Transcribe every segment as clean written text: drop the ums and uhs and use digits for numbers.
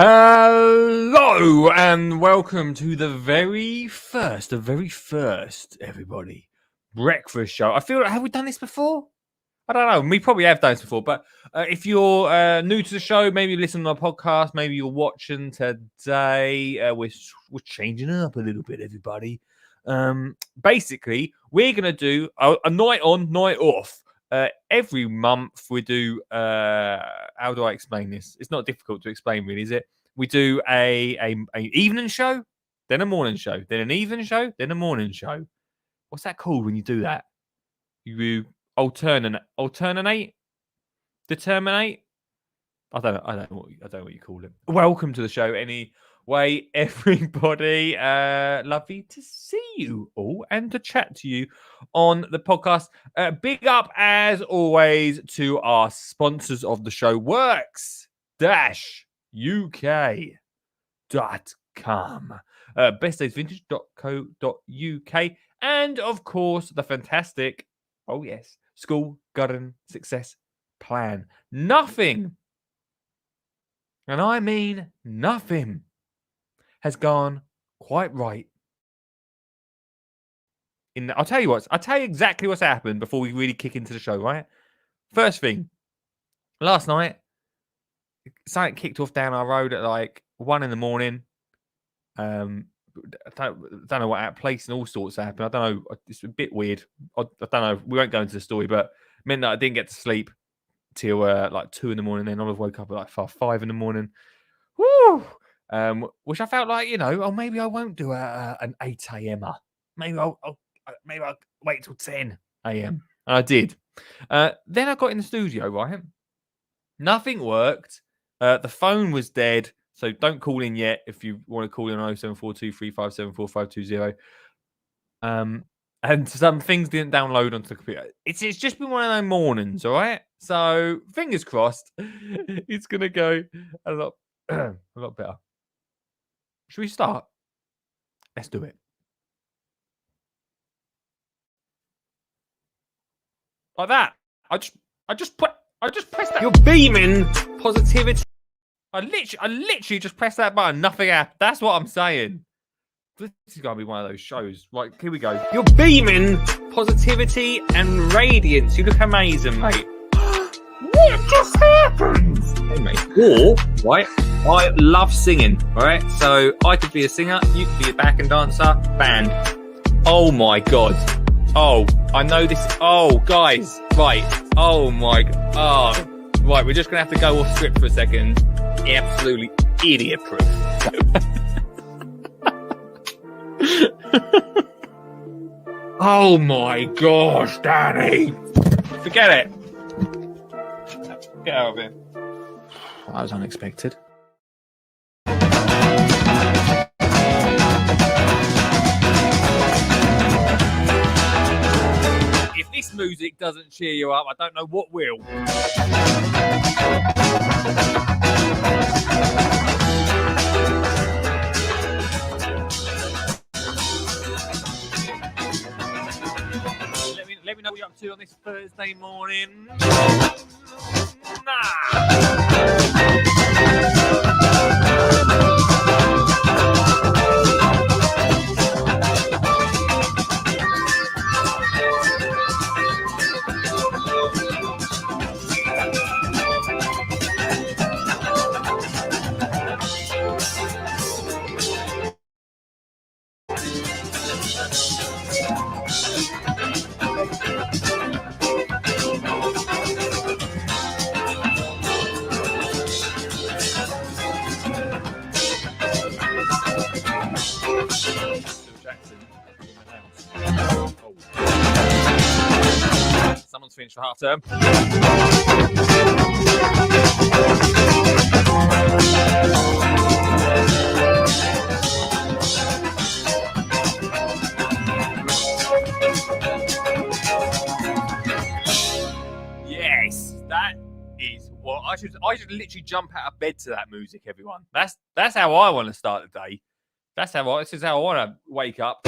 Hello and welcome to the very first, everybody, breakfast show. I feel like, have we done this before? I don't know. We probably have done this before, but if you're new to the show, maybe listen to our podcast, maybe you're watching today, we're changing it up a little bit, everybody. Basically, we're going to do a night on, night off. Every month we do, how do I explain this? It's not difficult to explain, really, is it? We do a evening show, then a morning show, then an evening show, then a morning show. What's that called when you do that? You alternate, determinate. I don't know what you call it. Welcome to the show anyway, everybody. Lovely to see you all and to chat to you on the podcast. Big up as always to our sponsors of the show, works-uk.com, bestdaysvintage.co.uk, and of course the fantastic, oh yes, School Garden Success Plan. Nothing, and I mean nothing, has gone quite right. I'll tell you exactly what's happened before we really kick into the show, right? First thing, last night, something kicked off down our road at like 1 a.m. I don't know what place and all sorts happened. I don't know. It's a bit weird. I don't know. We won't go into the story, but it meant that I didn't get to sleep till like 2 a.m. Then I woke up at like 5 a.m. Woo! Which I felt like, maybe I won't do an 8 a.m. Maybe I'll wait till 10 a.m. And I did. Then I got in the studio, right? Nothing worked. The phone was dead. So don't call in yet if you want to call in on 0742 357 4520. And some things didn't download onto the computer. It's just been one of those mornings, all right? So fingers crossed, it's going to go a lot better. Should we start? Let's do it. Like that. I just pressed that. You're beaming positivity. I literally just pressed that button. Nothing happened. That's what I'm saying. This is going to be one of those shows. Right, here we go. You're beaming positivity and radiance. You look amazing, mate. What just happened? Hey, mate. Or, right, I love singing, right? So I could be a singer. You could be a backing dancer. Band. Oh, my God. Oh, I know this. Oh, guys. Right. Oh, my God. Oh, right. We're just going to have to go off script for a second. Absolutely idiot proof. Oh my gosh, Danny! Forget it. Get out of here. That was unexpected. If this music doesn't cheer you up, I don't know what will. Let me know what you're up to on this Thursday morning. Someone's finished for half term. Yes, that is what I should literally jump out of bed to that music, everyone. That's how I want to start the day. This is how I want to wake up.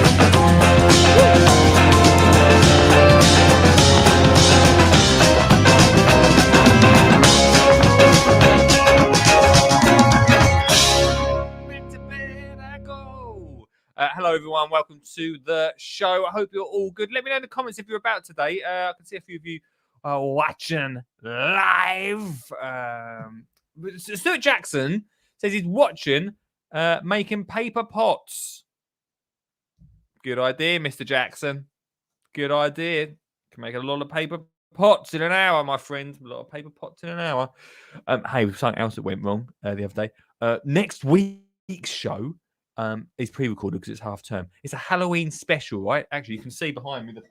Hello, everyone. Welcome to the show. I hope you're all good. Let me know in the comments if you're about today. I can see a few of you are watching live. Stuart Jackson says he's watching making paper pots. Good idea, Mr. Jackson. Good idea. Can make a lot of paper pots in an hour, my friend. A lot of paper pots in an hour. Hey, with something else that went wrong the other day. Next week's show is pre-recorded because it's half term. It's a Halloween special, right? Actually, you can see behind me the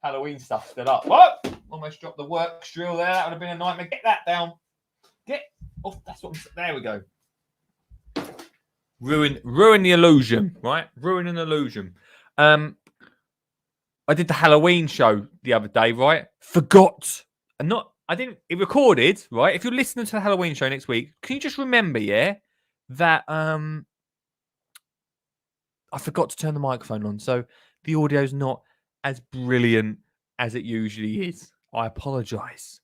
Halloween stuff still up. What? Almost dropped the work drill there. That would have been a nightmare. Get that down. Get off. That's what. There we go. Ruin the illusion, right? Ruin an illusion. I did the Halloween show the other day, right? Forgot. It recorded, right? If you're listening to the Halloween show next week, can you just remember, that I forgot to turn the microphone on. So the audio's not as brilliant as it usually is. I apologize.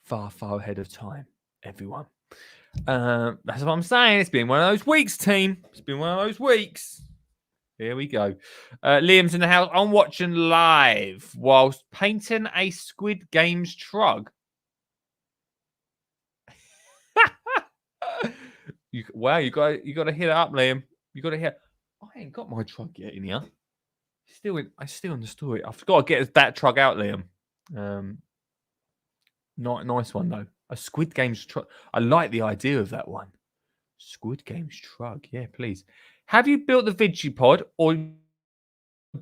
Far ahead of time, everyone. That's what I'm saying. It's been one of those weeks, team. It's been one of those weeks. Here we go. Liam's in the house. I'm watching live whilst painting a Squid Games trug. Wow, you got to hit it up, Liam. You got to hear. I ain't got my trug yet in here. I'm still in the story. I've got to get that trug out, Liam. Not nice one though. A Squid Games trug. I like the idea of that one. Squid Games trug. Yeah, please. Have you built the Vigipod or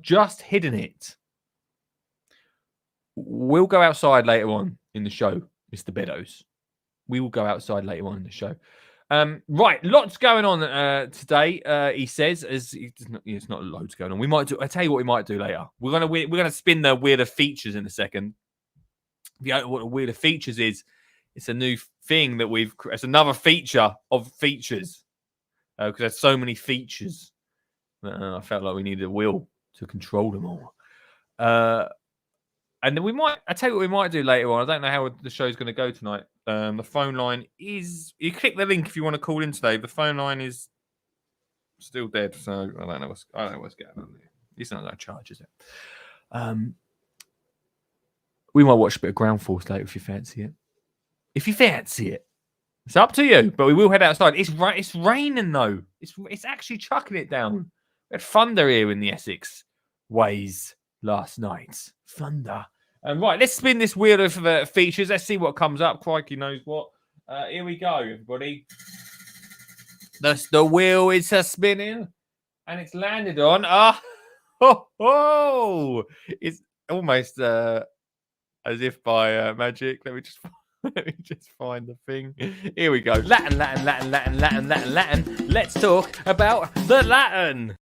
just hidden it? We'll go outside later on in the show, Mr. Beddoes. We will go outside later on in the show. Right, lots going on today. He says, it's not loads going on. We might do. I tell you what, we might do later. We're gonna spin the weirder features in a second. What the weirder features is, it's a new thing that it's another feature of features because there's so many features. I felt like we needed a will to control them all. And then I tell you what we might do later on. I don't know how the show's going to go tonight. The phone line is, you click the link if you want to call in today. The phone line is still dead. So I don't know what's going on there. It's not going to charge, is it? We might watch a bit of Ground Force later if you fancy it. If you fancy it. It's up to you, but we will head outside. It's raining though. It's actually chucking it down. We had thunder here in the Essex ways last night. Thunder. Right, let's spin this wheel of features. Let's see what comes up. Crikey knows what. Here we go, everybody. The wheel is spinning, and it's landed on. It's almost as if by magic. Let me just find the thing. Here we go. Latin. Let's talk about the Latin.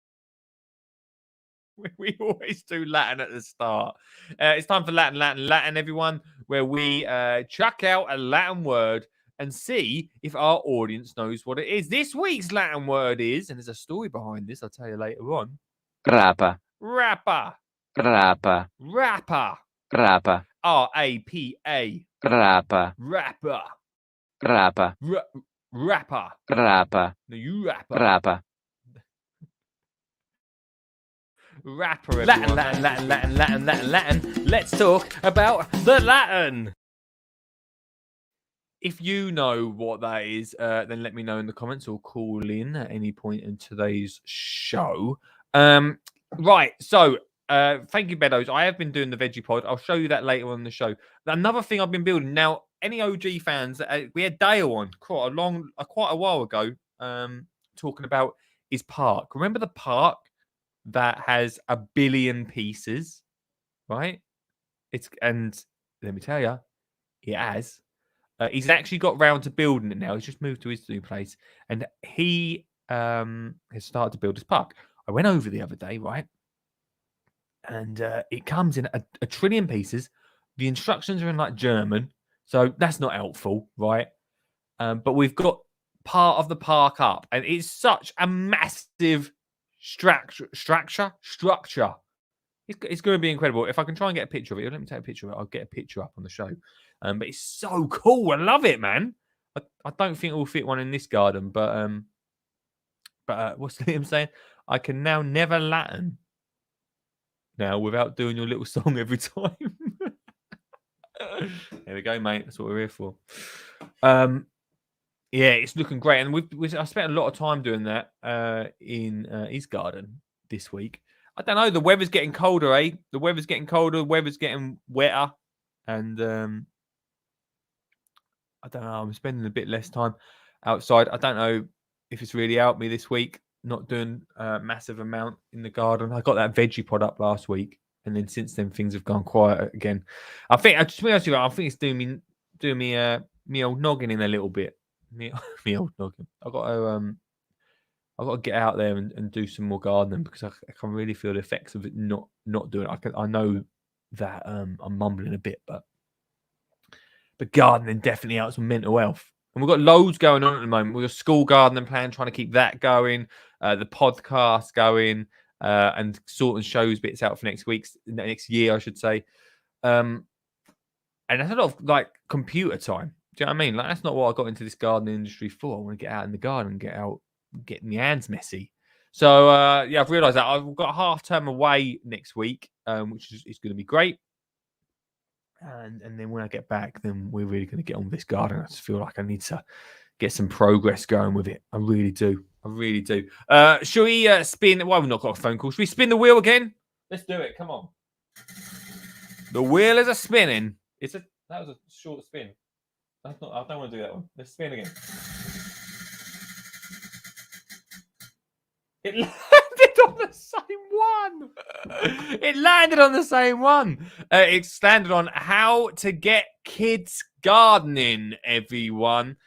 We always do Latin at the start. It's time for Latin, everyone, where we chuck out a Latin word and see if our audience knows what it is. This week's Latin word is, and there's a story behind this, I'll tell you later on. Rapper. Rapper. Rapper. Rapper. Rapper. R-A-P-A. Rapper. Rapper. Rapper. Rapper. Rapper. No, you rapper. Rapper. Rapper. Latin. Let's talk about the Latin. If you know what that is, then let me know in the comments or call in at any point in today's show. Right, so thank you, Beddoes. I have been doing the Vigipod. I'll show you that later on in the show. Another thing I've been building. Now, any OG fans, we had Dale on quite a while ago talking about his park. Remember the park that has 1 billion pieces, right? And let me tell you, he has. He's actually got round to building it now. He's just moved to his new place, and he has started to build his park. I went over the other day, right? And it comes in a 1 trillion pieces. The instructions are in like German, so that's not helpful, right? But we've got part of the park up, and it's such a massive structure. It's going to be incredible. If I can try and get a picture of it, let me take a picture of it. I'll get a picture up on the show. But it's so cool. I love it, man. I don't think we'll fit one in this garden, but what's Liam saying? I can now never Latin now without doing your little song every time. There we go, mate. That's what we're here for. Yeah, it's looking great, and I spent a lot of time doing that in his garden this week. I don't know. The weather's getting colder, eh? The weather's getting colder. The weather's getting wetter, and I don't know. I'm spending a bit less time outside. I don't know if it's really helped me this week. Not doing a massive amount in the garden. I got that veggie pod up last week, and then since then things have gone quiet again. I think I think it's doing me old noggin in a little bit. Me old noggin. I got to get out there and do some more gardening because I can really feel the effects of it not doing it. I know that I'm mumbling a bit, but gardening definitely helps with mental health. And we've got loads going on at the moment. We've got a school gardening plan, trying to keep that going, the podcast going, and sorting shows bits out for next year, I should say. And that's a lot of like computer time. Do you know what I mean? Like that's not what I got into this gardening industry for. I want to get out in the garden, get my hands messy. So yeah, I've realised that I've got a half term away next week, which is going to be great. And then when I get back, then we're really going to get on with this garden. I just feel like I need to get some progress going with it. I really do. Shall we spin? Well, we've not got a phone call. Should we spin the wheel again? Let's do it. Come on. The wheel is a spinning. That was a short spin. I don't want to do that one. Let's spin again. It landed on the same one. It landed on the same one. It's landed on How to Get Kids Gardening, everyone,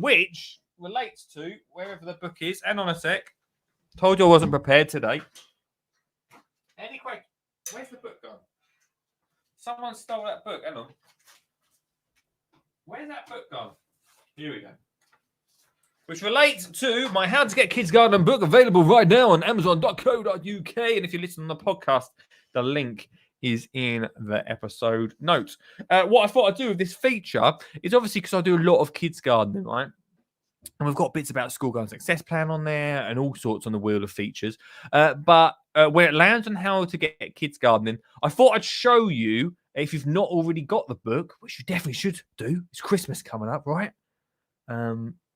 which relates to wherever the book is. Hang on a sec. Told you I wasn't prepared today. Anyway, where's the book gone? Someone stole that book. Hang on. Where's that book gone? Here we go. Which relates to my How to Get Kids Gardening book, available right now on Amazon.co.uk. And if you listen on the podcast, the link is in the episode notes. What I thought I'd do with this feature is obviously because I do a lot of kids gardening, right? And we've got bits about school garden success plan on there and all sorts on the wheel of features. But when it lands on How to Get Kids Gardening, I thought I'd show you, if you've not already got the book, which you definitely should do. It's Christmas coming up, right?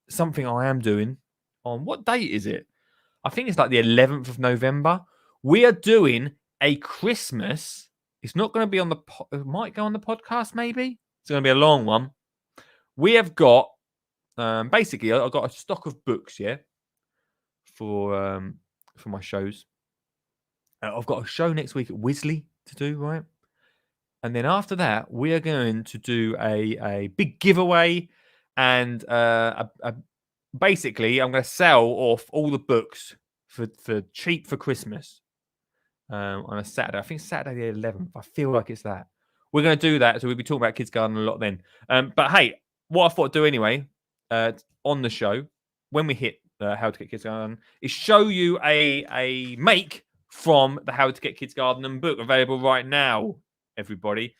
Something I am doing on, what date is it? I think it's like the 11th of November. We are doing a Christmas. It's not going to be on it might go on the podcast, maybe. It's going to be a long one. We have got, basically, I've got a stock of books, yeah, for my shows. I've got a show next week at Wisley to do, right? And then after that, we are going to do a big giveaway. And basically, I'm going to sell off all the books for cheap for Christmas on a Saturday. I think Saturday the 11th. I feel like it's that. We're going to do that. So we'll be talking about kids gardening a lot then. But hey, what I thought I'd do anyway on the show, when we hit How to Get Kids Gardening, is show you a make from the How to Get Kids Gardening book, available right now, everybody.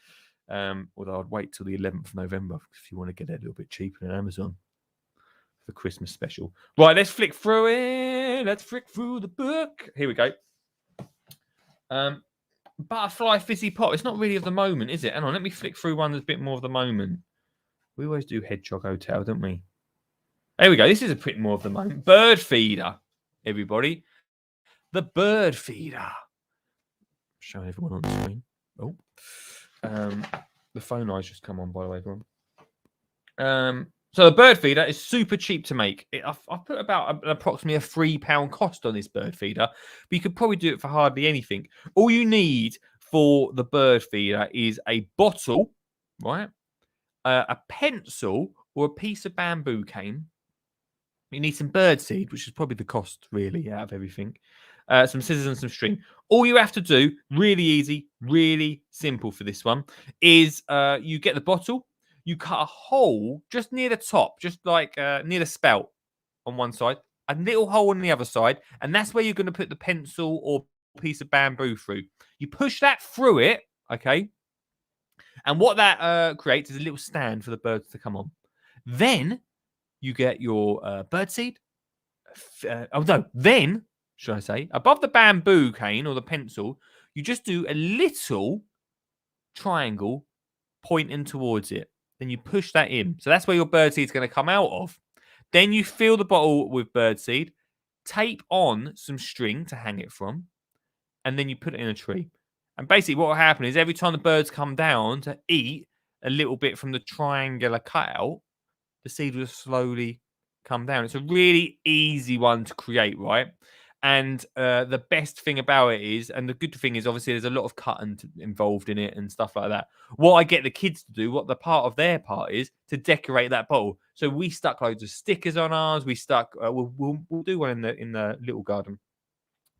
Although I'd wait till the 11th of November if you want to get it a little bit cheaper than Amazon for Christmas special. Right, let's flick through it. Let's flick through the book. Here we go. Butterfly Fizzy Pop. It's not really of the moment, is it? Hang on, let me flick through one that's a bit more of the moment. We always do Hedgehog Hotel, don't we? There we go. This is a bit more of the moment. Bird Feeder, everybody. The Bird Feeder. Showing everyone on the screen. Oh. The phone lights just come on, by the way, everyone. So the bird feeder is super cheap to make. I've put about approximately a £3 cost on this bird feeder, but you could probably do it for hardly anything. All you need for the bird feeder is a bottle, right? A pencil or a piece of bamboo cane. You need some bird seed, which is probably the cost, really, out of everything. Some scissors and some string. All you have to do, really easy, really simple for this one, is you get the bottle, you cut a hole just near the top, just like near the spout on one side, a little hole on the other side, and that's where you're going to put the pencil or piece of bamboo through. You push that through it, okay? And what that creates is a little stand for the birds to come on. Then you get your bird seed. Then should I say, above the bamboo cane or the pencil, you just do a little triangle pointing towards it. Then you push that in. So that's where your birdseed's going to come out of. Then you fill the bottle with birdseed, tape on some string to hang it from, and then you put it in a tree. And basically what will happen is every time the birds come down to eat a little bit from the triangular cutout, the seed will slowly come down. It's a really easy one to create, right? And the best thing about it is, and the good thing is, obviously, there's a lot of cutting involved in it and stuff like that. What I get the kids to do, what the part of their part is, to decorate that bottle. So we stuck loads of stickers on ours. We stuck, we'll do one in the little garden.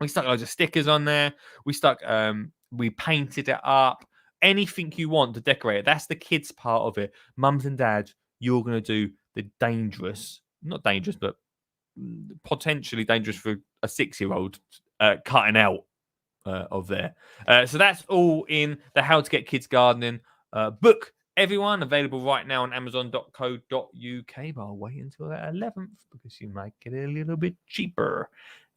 We stuck loads of stickers on there. We painted it up. Anything you want to decorate it. That's the kids' part of it. Mums and dads, you're going to do the dangerous, not dangerous, but potentially dangerous for a 6-year-old cutting out of there. So that's all in the How to Get Kids Gardening book. Everyone available right now on amazon.co.uk, but I'll wait until that 11th because you might get it a little bit cheaper.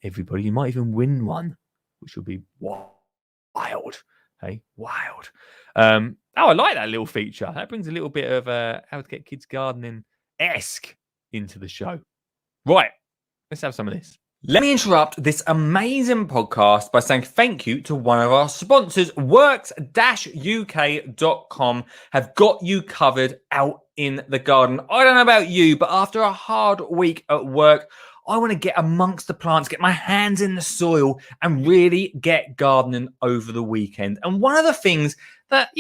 Everybody, you might even win one, which will be wild. Hey, wild. I like that little feature. That brings a little bit of How to Get Kids Gardening-esque into the show. Right, let's have some of this. Let me interrupt this amazing podcast by saying thank you to one of our sponsors. Works-UK.com have got you covered out in the garden. I don't know about you, but after a hard week at work, I want to get amongst the plants, get my hands in the soil and really get gardening over the weekend. And one of the things that,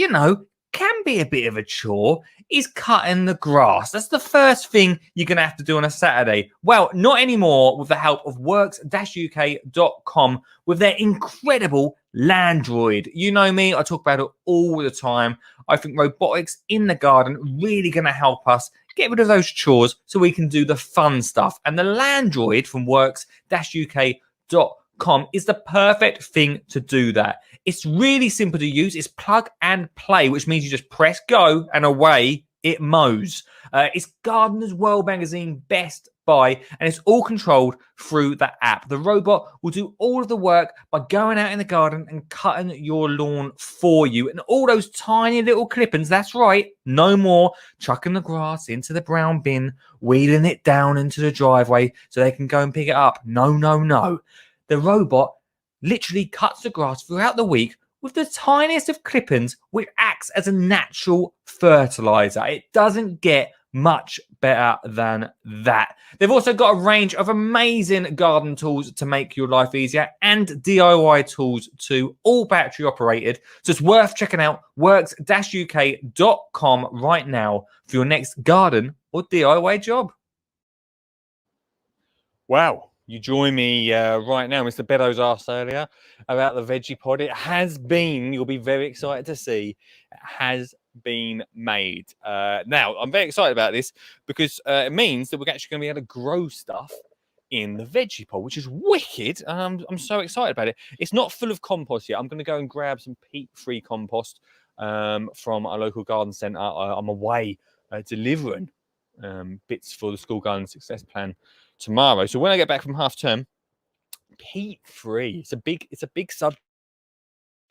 can be a bit of a chore is cutting the grass. That's the first thing you're going to have to do on a Saturday. Well, not anymore with the help of works-uk.com with their incredible Landroid. You know me, I talk about it all the time. I think robotics in the garden really going to help us get rid of those chores so we can do the fun stuff. And the Landroid from works-uk.com is the perfect thing to do that. It's really simple to use. It's plug and play, which means you just press go and away it mows. It's Gardener's World Magazine Best Buy, and it's all controlled through the app. The robot will do all of the work by going out in the garden and cutting your lawn for you. And all those tiny little clippings, that's right, no more chucking the grass into the brown bin, wheeling it down into the driveway so they can go and pick it up. No, no, no. The robot literally cuts the grass throughout the week with the tiniest of clippings, which acts as a natural fertilizer. It doesn't get much better than that. They've also got a range of amazing garden tools to make your life easier and DIY tools too, all battery operated. So it's worth checking out works-uk.com right now for your next garden or DIY job. Wow. You join me right now. Mr. Beddoes asked earlier about the veggie pod. It has been, you'll be very excited to see, it has been made. Now, I'm very excited about this because it means that we're actually going to be able to grow stuff in the veggie pod, which is wicked. I'm so excited about it. It's not full of compost yet. I'm going to go and grab some peat-free compost from our local garden centre. I'm away delivering bits for the School Garden Success Plan tomorrow. So when I get back from half term, peat-free. It's a big subject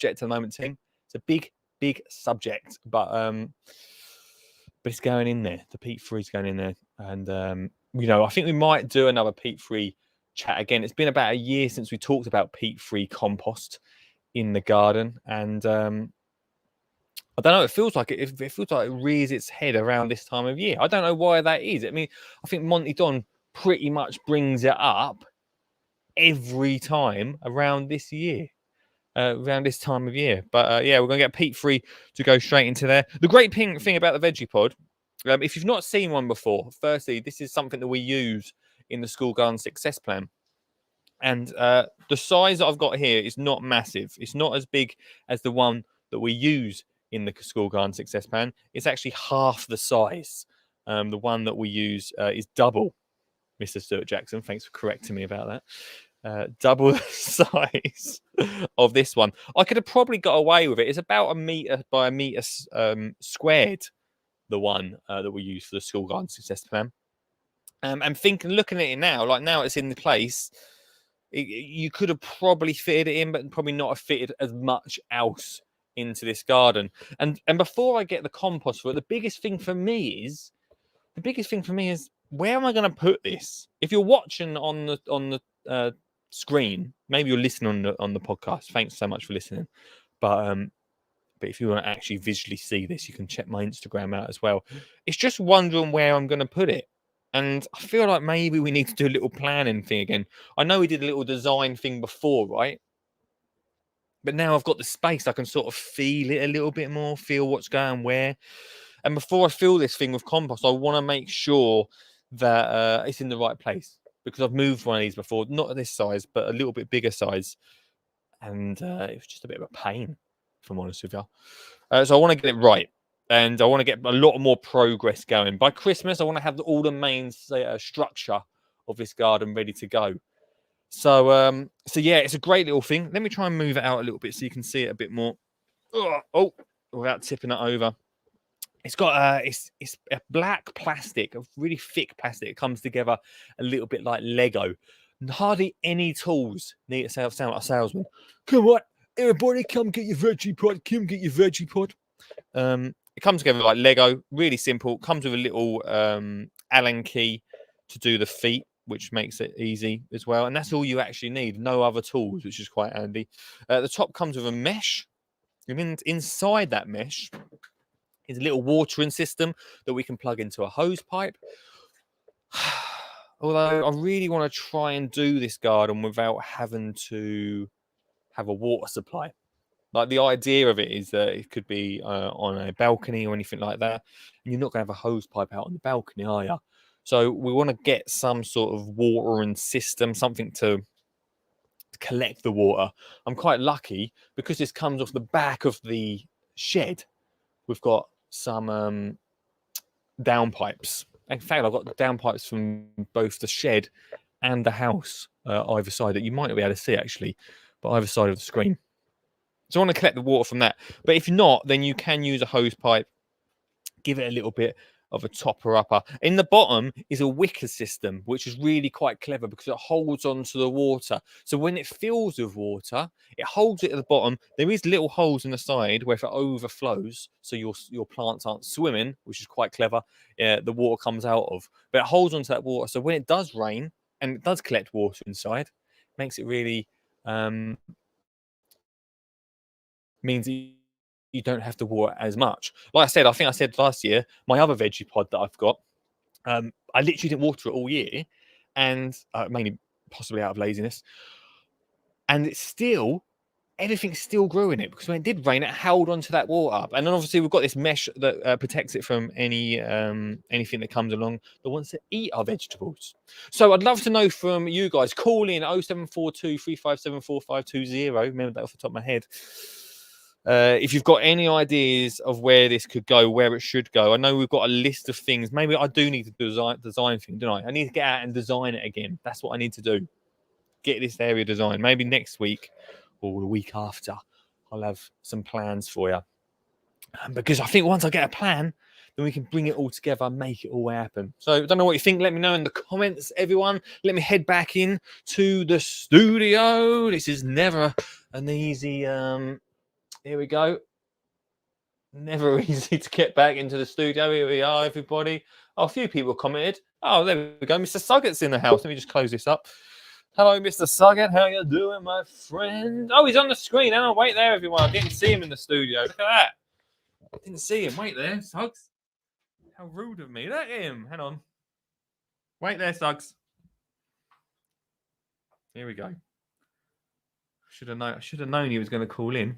at the moment, Tim. It's a big subject, but it's going in there. The peat-free is going in there, and I think we might do another peat-free chat again. It's been about a year since we talked about peat-free compost in the garden, and I don't know. It feels like it feels like it rears its head around this time of year. I don't know why that is. I mean, I think Monty Don pretty much brings it up every time around this year, around this time of year. But we're going to get peat-free to go straight into there. The great thing about the veggie pod, if you've not seen one before, firstly, this is something that we use in the School Garden Success Plan. And the size that I've got here is not massive. It's not as big as the one that we use in the School Garden Success Plan. It's actually half the size. The one that we use is double. Mr. Stuart Jackson, thanks for correcting me about that. Double the size of this one. I could have probably got away with it. It's about 1 meter by 1 meter squared, the one that we use for the School Garden Success Plan. And looking at it now, like now it's in the place, You could have probably fitted it in, but probably not have fitted as much else into this garden. And before I get the compost for it, the biggest thing for me is where am I going to put this? If you're watching on the screen, maybe you're listening on the podcast. Thanks so much for listening. But if you want to actually visually see this, you can check my Instagram out as well. It's just wondering where I'm going to put it. And I feel like maybe we need to do a little planning thing again. I know we did a little design thing before, right? But now I've got the space, I can sort of feel it a little bit more, feel what's going where. And before I fill this thing with compost, I want to make sure that it's in the right place, because I've moved one of these before, not this size, but a little bit bigger size. And it was just a bit of a pain, if I'm honest with you. So I want to get it right. And I want to get a lot more progress going. By Christmas, I want to have all the main structure of this garden ready to go. So yeah, it's a great little thing. Let me try and move it out a little bit so you can see it a bit more. Oh, without tipping it over. It's got it's a black plastic, a really thick plastic. It comes together a little bit like Lego. Hardly any tools need to sound like a salesman. Come on, everybody, come get your veggie pod. Come get your veggie pod. It comes together like Lego, really simple. Comes with a little Allen key to do the feet, which makes it easy as well. And that's all you actually need. No other tools, which is quite handy. The top comes with a mesh. And inside that mesh is a little watering system that we can plug into a hose pipe. Although I really want to try and do this garden without having to have a water supply. Like, the idea of it is that it could be on a balcony or anything like that. And you're not going to have a hose pipe out on the balcony, are you? So we want to get some sort of watering system, something to collect the water. I'm quite lucky because this comes off the back of the shed. We've got some downpipes. In fact, I've got the downpipes from both the shed and the house either side, that you might not be able to see actually, but either side of the screen. So I want to collect the water from that. But if not, then you can use a hose pipe, give it a little bit of a topper upper. In the bottom is a wicker system, which is really quite clever because it holds onto the water. So when it fills with water, it holds it at the bottom. There is little holes in the side where if it overflows, so your plants aren't swimming, which is quite clever, the water comes out of. But it holds onto that water. So when it does rain and it does collect water inside, it makes it really means you don't have to water as much. Like I said, I think I said last year, my other veggie pod that I've got, I literally didn't water it all year, and mainly possibly out of laziness. And it's still, everything still grew in it, because when it did rain, it held onto that water up. And then obviously we've got this mesh that protects it from any anything that comes along that wants to eat our vegetables. So I'd love to know from you guys. Call in 0742 357 4520. Remember that off the top of my head. If you've got any ideas of where this could go, where it should go. I know we've got a list of things. Maybe I do need to design thing, don't I? I need to get out and design it again. That's what I need to do. Get this area designed. Maybe next week or the week after, I'll have some plans for you. Because I think once I get a plan, then we can bring it all together, make it all happen. So I don't know what you think. Let me know in the comments, everyone. Let me head back in to the studio. This is never an easy... Here we go. Never easy to get back into the studio. Here we are, everybody. Oh, a few people commented. Oh, there we go. Mr. Suggett's in the house. Let me just close this up. Hello, Mr. Suggett. How you doing, my friend? Oh, he's on the screen. Oh, wait there, everyone. I didn't see him in the studio. Look at that. I didn't see him. Wait there, Suggs. How rude of me. Look at him. Hang on. Wait there, Suggs. Here we go. Should have known he was going to call in.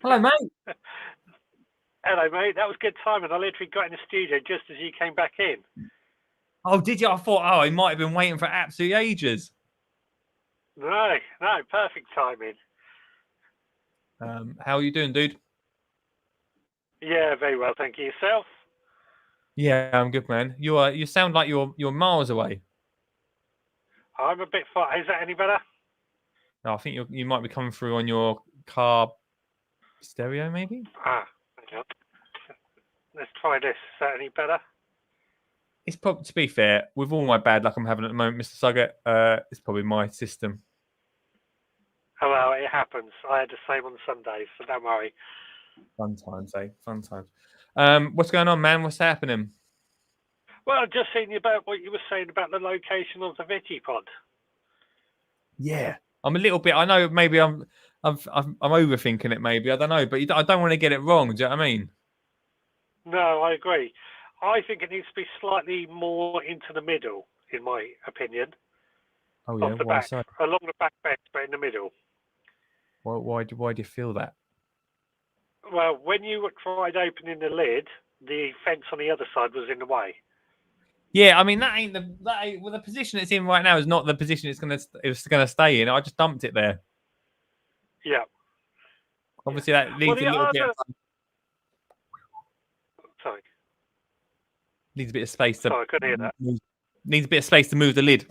Hello, mate. Hello, mate. That was good timing. I literally got in the studio just as you came back in. Oh, did you? I thought, he might have been waiting for absolute ages. No, perfect timing. How are you doing, dude? Yeah, very well, thank you. Yourself? Yeah, I'm good, man. You sound like you're miles away. I'm a bit far. Is that any better? No, I think you might be coming through on your car stereo, maybe. Hang on. Let's try this. Is that any better? It's probably, to be fair, with all my bad luck I'm having at the moment, Mr. Suggett, it's probably my system. Oh, well, it happens. I had the same on Sundays, so don't worry. Fun times, eh? Fun times. What's going on, man? What's happening? Well, just seeing about what you were saying about the location of the veggie pod. Yeah, I'm a little bit. I know maybe I'm overthinking it. Maybe I don't know, but I don't want to get it wrong. Do you know what I mean? No, I agree. I think it needs to be slightly more into the middle, in my opinion, Oh yeah. of the Why back, so? along the back fence, but in the middle. Why do you feel that? Well, when you tried opening the lid, the fence on the other side was in the way. Yeah, I mean well, the position it's in right now is not the position it's gonna stay in. I just dumped it there. Yeah. Obviously, that Well, leaves the a little bit. other... Sorry. Needs a bit of space to. Sorry, I couldn't hear that. Needs a bit of space to move the lid.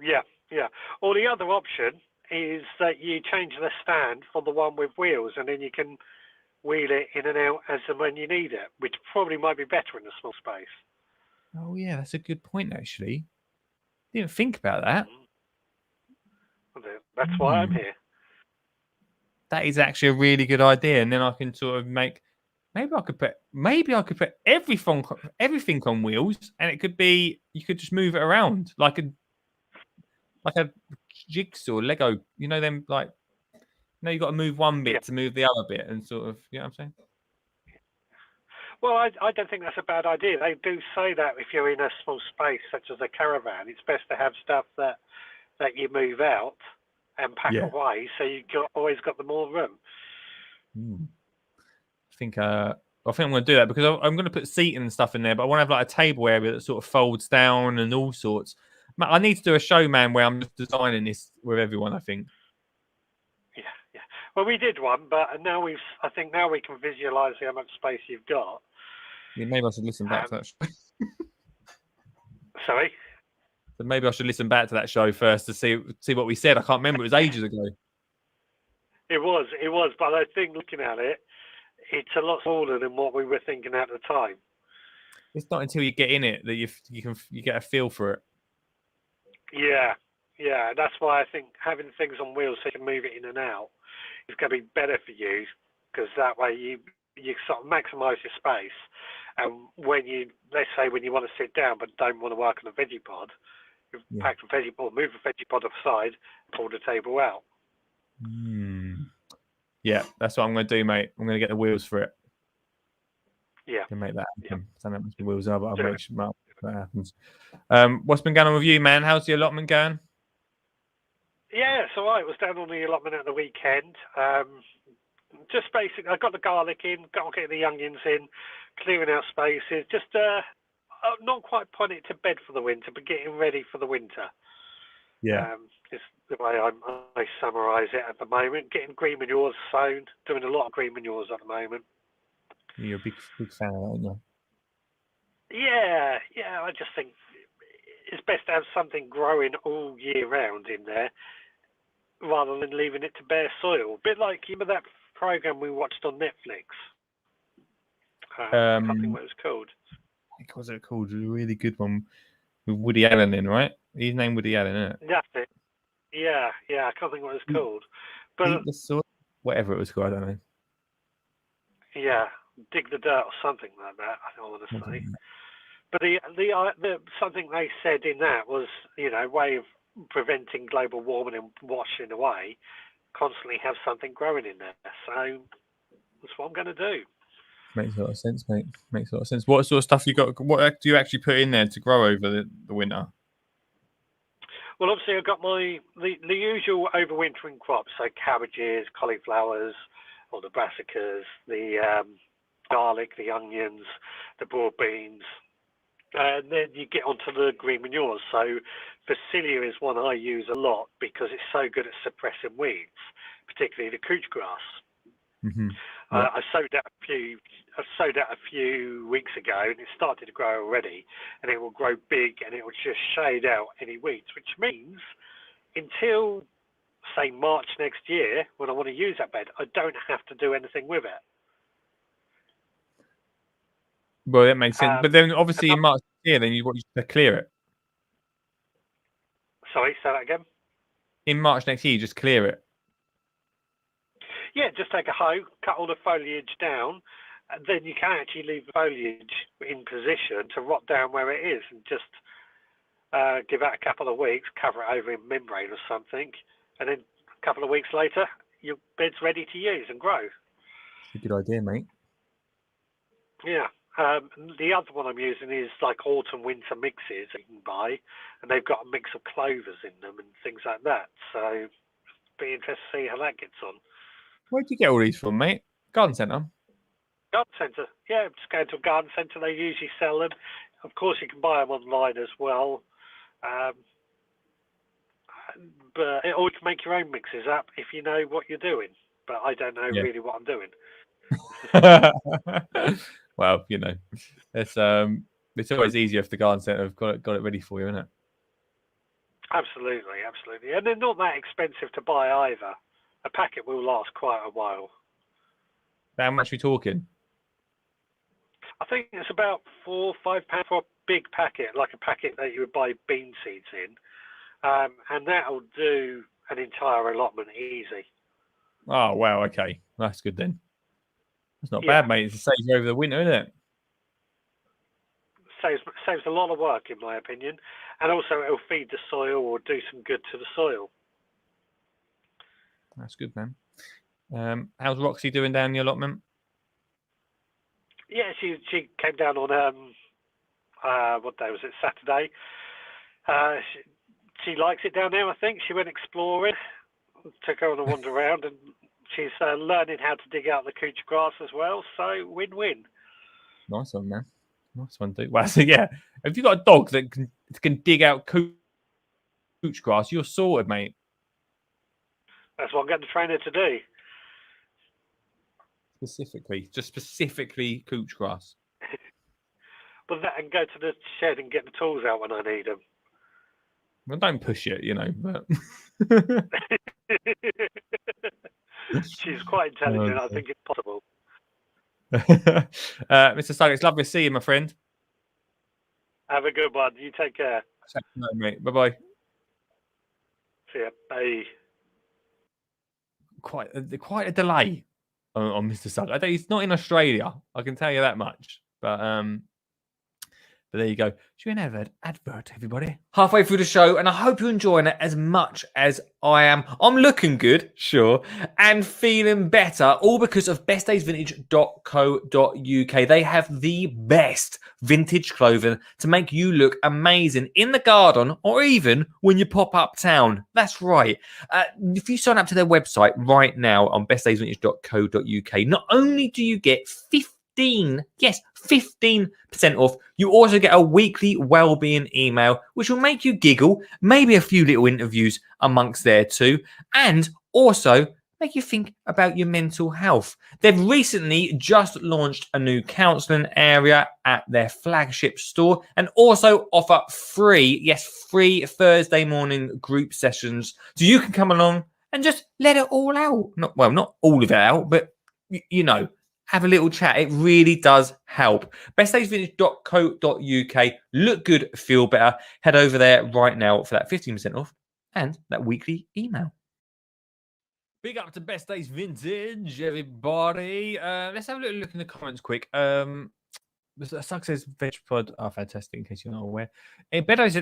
Yeah, yeah. Or the other option is that you change the stand for the one with wheels, and then you can wheel it in and out as and when you need it, which probably might be better in a small space. Oh yeah, that's a good point actually. Didn't think about that. That's why I'm here. That is actually a really good idea, and then I can sort of make. Maybe I could put everything on wheels, and it could be you could just move it around like a jigsaw Lego. You know them like. You got to move one bit to move the other bit, and sort of. You know what I'm saying? Well, I don't think that's a bad idea. They do say that if you're in a small space such as a caravan, it's best to have stuff that you move out and pack away, so you've always got the more room. I think I'm going to do that because I'm going to put seating and stuff in there, but I want to have like a table area that sort of folds down and all sorts. I need to do a show, man, where I'm just designing this with everyone. I think. Yeah. Well, we did one, but I think now we can visualise how much space you've got. Yeah, maybe I should listen back to that show. Sorry? So maybe I should listen back to that show first to see what we said. I can't remember. It was ages ago. It was, but I think looking at it, it's a lot smaller than what we were thinking at the time. It's not until you get in it that you get a feel for it. Yeah. That's why I think having things on wheels so you can move it in and out is going to be better for you, because that way you sort of maximise your space. And let's say when you want to sit down but don't want to work on a veggie pod, you pack the veggie pod, move the veggie pod aside, pull the table out. Yeah, that's what I'm going to do, mate. I'm going to get the wheels for it. Yeah. To make that happen. I don't know how much the wheels are, but I'll make sure that happens. What's been going on with you, man? How's the allotment going? Yeah, it's all right. I was down on the allotment at the weekend. Just basically, I got the garlic in, got getting the onions in, clearing out spaces. Just not quite putting it to bed for the winter, but getting ready for the winter. Yeah. Is the way I summarise it at the moment. Getting green manures sown, doing a lot of green manures at the moment. You're a big fan of that, aren't you? Yeah. I just think it's best to have something growing all year round in there, rather than leaving it to bare soil. A bit like, you know, that program we watched on Netflix. I can't think what it was called. What was it called? A really good one with Woody Allen in, right? His name Woody Allen, isn't it? That's it. Yeah. I can't think what it was called. But the soil, whatever it was called, I don't know. Yeah, dig the dirt or something like that. I don't want to say. But the something they said in that was, you know, way of preventing global warming and washing away. Constantly have something growing in there. So that's what I'm going to do. Makes a lot of sense, mate. Makes a lot of sense. What sort of stuff you got? What do you actually put in there to grow over the winter? Well, obviously I've got the usual overwintering crops, so cabbages, cauliflowers, or the brassicas, the garlic, the onions, the broad beans. And then you get onto the green manures. So Vasilia is one I use a lot because it's so good at suppressing weeds, particularly the couch grass. Mm-hmm. I sowed that a few weeks ago, and it started to grow already, and it will grow big, and it will just shade out any weeds, which means until, say, March next year, when I want to use that bed, I don't have to do anything with it. Well, that makes sense. But then obviously in another- March here, then you want to clear it. Sorry, say that again. In March next year, you just clear it. Yeah, just take a hoe, cut all the foliage down, and then you can actually leave the foliage in position to rot down where it is, and just give that a couple of weeks, cover it over in membrane or something, and then a couple of weeks later, your bed's ready to use and grow. It's a good idea, mate. Yeah. The other one I'm using is like autumn winter mixes that you can buy, and they've got a mix of clovers in them and things like that. So, be interested to see how that gets on. Where'd you get all these from, mate? Garden centre. Garden centre, yeah. Just go to a garden centre. They usually sell them. Of course, you can buy them online as well. But or you can make your own mixes up if you know what you're doing. But I don't know really what I'm doing. Well, you know, it's always easier if the garden centre have got it ready for you, isn't it? Absolutely, absolutely. And they're not that expensive to buy either. A packet will last quite a while. How much are we talking? I think it's about £4 or £5 for a big packet, like a packet that you would buy bean seeds in. And that'll do an entire allotment easy. Oh, wow. Okay. That's good then. That's not bad, mate. It's a saves you over the winter, isn't it? Saves a lot of work, in my opinion. And also, it'll feed the soil or do some good to the soil. That's good, man. How's Roxy doing down the allotment? Yeah, she came down on what day was it? Saturday. She likes it down there. I think she went exploring, took her on a wander around, and she's learning how to dig out the couch grass as well. So win-win. Nice one, man. Nice one, dude. Well, so yeah, if you got a dog that can dig out couch grass, you're sorted, mate. That's what I'm getting the trainer to do. Specifically couch grass. But that and go to the shed and get the tools out when I need them. Well, don't push it, you know. But she's quite intelligent. I think it's possible. Mr. Sugg, it's lovely to see you, my friend. Have a good one. You take care. No, mate. Bye-bye. See ya. Bye. Quite a delay on Mr. Sugg. He's not in Australia. I can tell you that much. But there you go. Should we have an advert, everybody? Halfway through the show, and I hope you're enjoying it as much as I am. I'm looking good, sure, and feeling better, all because of bestdaysvintage.co.uk. They have the best vintage clothing to make you look amazing in the garden or even when you pop uptown. That's right. If you sign up to their website right now on bestdaysvintage.co.uk, not only do you get 15% off. You also get a weekly well-being email, which will make you giggle, maybe a few little interviews amongst there too, and also make you think about your mental health. They've recently just launched a new counselling area at their flagship store and also offer free Thursday morning group sessions. So you can come along and just let it all out. Not all of it out, but you know, have a little chat. It really does help. bestdaysvintage.co.uk. Look good, feel better. Head over there right now for that 15% off and that weekly email. Big up to Best Days Vintage, everybody. Let's have a little look in the comments quick. Sugg says VegPod are fantastic, in case you're not aware. Bedo's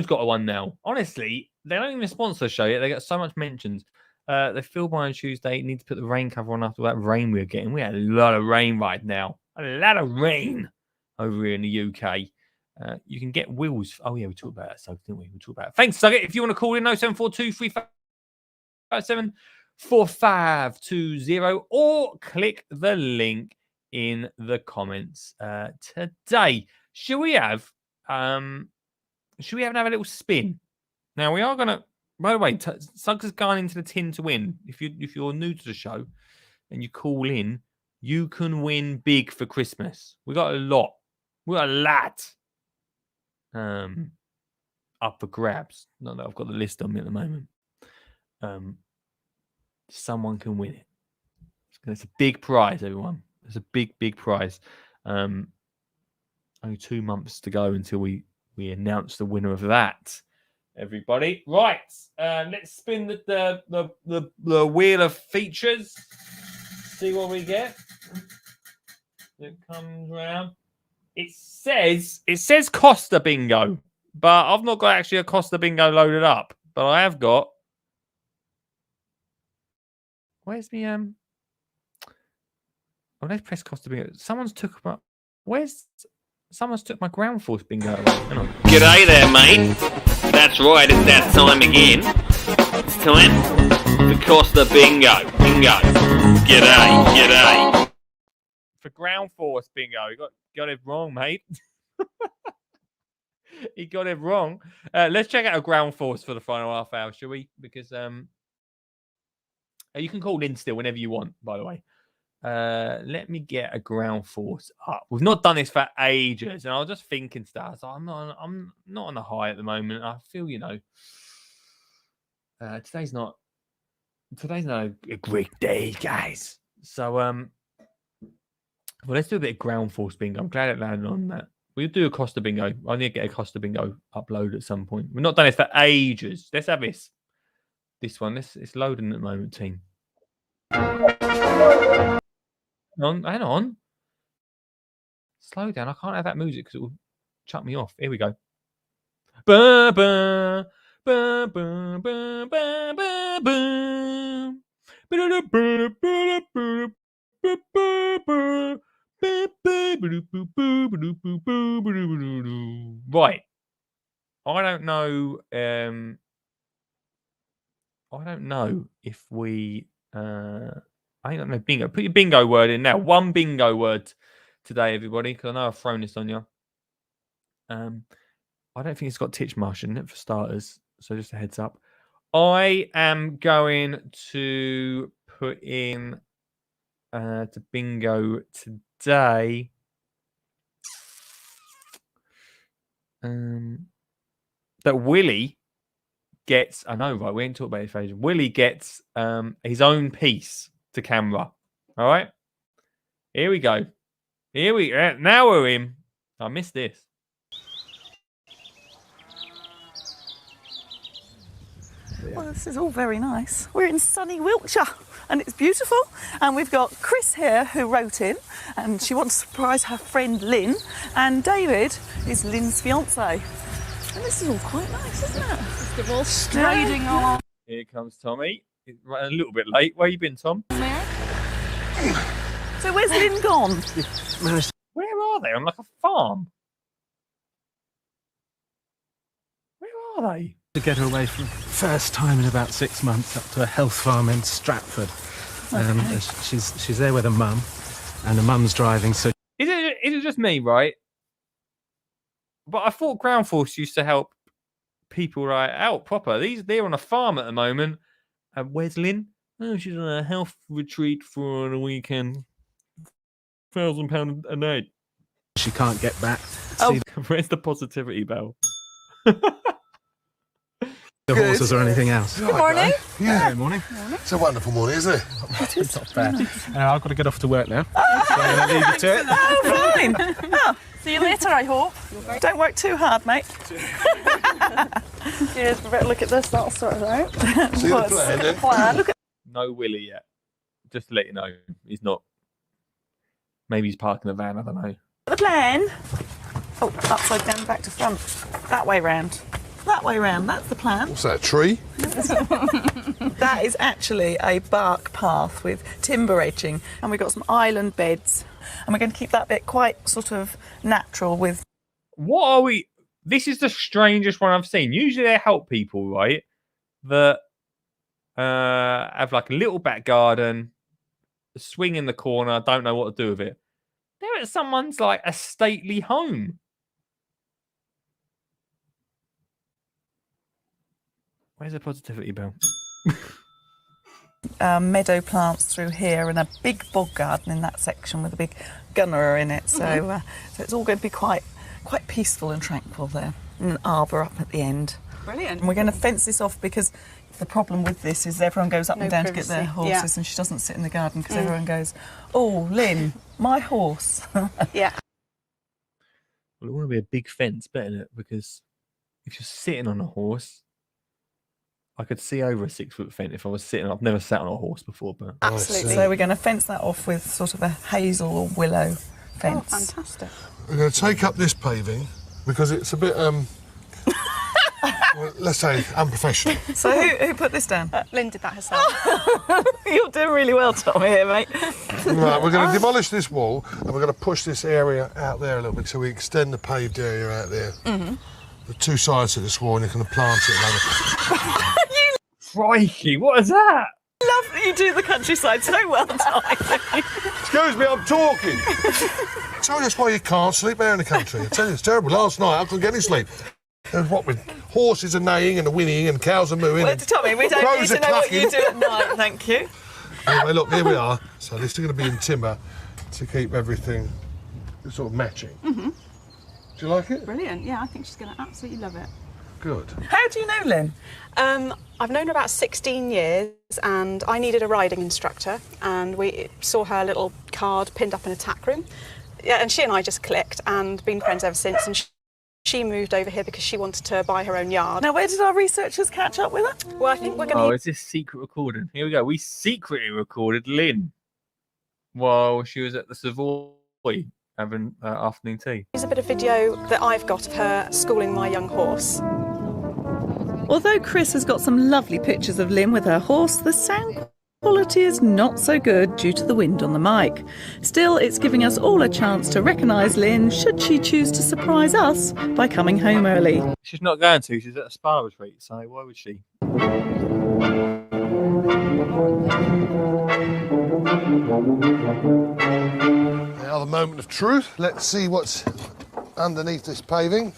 got a one now. Honestly, they don't even sponsor the show yet. They got so much mentions. They filmed on Tuesday. Need to put the rain cover on after that rain we were getting. We had a lot of rain right now. A lot of rain over here in the UK. You can get wheels. Oh, yeah, we talked about that, Sugg, didn't we? We talked about it. Thanks, Sugg. If you want to call in, 0742 357 4520 or click the link in the comments today. Should we have a little spin? Now we are gonna. By the way, Suggs has gone into the tin to win. If you're new to the show and you call in, you can win big for Christmas. We got a lot. We got a lot up for grabs. Not that I've got the list on me at the moment. Someone can win it. It's a big prize, everyone. It's a big prize. Only 2 months to go until we announce the winner of that. Everybody, right? Let's spin the wheel of features. See what we get. It comes round. It says Costa Bingo, but I've not got actually a Costa Bingo loaded up. But I have got. Where's the Oh, let's press Costa Bingo. Someone's took my ground force bingo away. Hang on. G'day there, mate. That's right, it's that time again. It's time for Costa Bingo. G'day. For ground force bingo, you got it wrong, mate. He got it wrong. Let's check out a ground force for the final half hour, shall we? Because you can call in still whenever you want, by the way. Let me get a ground force up. We've not done this for ages, and I was just thinking stuff. So I'm not on a high at the moment. I feel, today's not a great day, guys. So well, let's do a bit of ground force bingo. I'm glad it landed on that. We'll do a Costa Bingo. I need to get a Costa Bingo upload at some point. We've not done this for ages. Let's have this one. It's loading at the moment, team. Hang on. Slow down. I can't have that music because it will chuck me off. Here we go. Ba, ba, ba, ba, ba, ba, ba, ba. Right. I don't know if we I ain't got no bingo. Put your bingo word in now. One bingo word today, everybody, because I know I've thrown this on you. I don't think it's got Titchmarsh in it for starters, so just a heads up. I am going to put in to bingo today. That Willie gets. I know, right? We ain't talking about his face. Willie gets his own piece to camera. All right. Here we go. Now we're in. I missed this. Well, this is all very nice. We're in sunny Wiltshire and it's beautiful. And we've got Chris here who wrote in and she wants to surprise her friend Lynn. And David is Lynn's fiance. And this is all quite nice, isn't it? They're all striding on. Here comes Tommy. He's running a little bit late. Where you been, Tom? So where's Lynn gone? Where are they? On like a farm? Where are they? To get her away from first time in about 6 months up to a health farm in Stratford. Okay. She's there with her mum, and her mum's driving. So Is it just me, right? But I thought ground force used to help people right out proper. They're on a farm at the moment. Where's Lynn? Oh, she's on a health retreat for the weekend. £1,000 a night. she can't get back. Oh. See Where's the positivity bell? the horses or anything else. Good morning. Yeah, Good morning. it's a wonderful morning, isn't it? It's not bad. I've got to get off to work now. So I'm going to leave you to it. Oh, fine. Oh, see you later, I hope. Don't work too hard, mate. Cheers. We better look at this. That'll sort it out. See the What's plan, the then? plan? Look at No Willie yet. Just to let you know, he's not. Maybe he's parking the van. I don't know. the plan. Oh, upside down, back to front. That way round. That way round. That's the plan. What's that, a tree? That is actually a bark path with timber edging, and we've got some island beds, and we're going to keep that bit quite sort of natural with. What are we? This is the strangest one I've seen. Usually they help people, right? That have like a little back garden, a swing in the corner, don't know what to do with it. They're at someone's like a stately home. Where's the positivity bell? Meadow plants through here and a big bog garden in that section with a big gunner in it. So, so it's all going to be quite peaceful and tranquil there. And an arbour up at the end. Brilliant. And we're going to fence this off because the problem with this is everyone goes up and down to get their privacy, horses, and she doesn't sit in the garden because everyone goes, "Oh, Lynn, my horse." Yeah. Well, it want to be a big fence, better it, because if you're sitting on a horse, I could see over a 6 foot fence if I was sitting. I've never sat on a horse before, but Absolutely. So we're going to fence that off with sort of a hazel or willow fence. Oh, fantastic. We're going to take up this paving because it's a bit, well, let's say, unprofessional. So who put this down? Lynn did that herself. You're doing really well, Tommy, here, mate. Right, we're going to demolish this wall and we're going to push this area out there a little bit so we extend the paved area out there. Mm-hmm. The two sides of this wall, and you're going to plant it later. crikey, what is that? I love that you do the countryside so well, Tommy. Excuse me, I'm talking. So that's why you can't sleep there in the country. I tell you, it's terrible. Last night I couldn't get any sleep. And what with horses are neighing and whinnying and cows are mooing. Well, Tommy, we don't need crows to are know what you clucking. do at night, thank you. Anyway, look, here we are. So this is going to be in timber to keep everything sort of matching. Mm-hmm. Do you like it? Brilliant. Yeah, I think she's going to absolutely love it. Good. How do you know Lynn? I've known her about 16 years and I needed a riding instructor and we saw her little card pinned up in a tack room. Yeah, and she and I just clicked and been friends ever since, and she moved over here because she wanted to buy her own yard. Now, where did our researchers catch up with her? Well, I think we're going Oh, to... is this secret recording? Here we go. We secretly recorded Lynn while she was at the Savoy having afternoon tea. Here's a bit of video that I've got of her schooling my young horse. Although Chris has got some lovely pictures of Lynn with her horse, the sound quality is not so good due to the wind on the mic. Still, it's giving us all a chance to recognise Lynn should she choose to surprise us by coming home early. She's not going to. She's at a spa retreat, so why would she? Now the moment of truth. Let's see what's underneath this paving.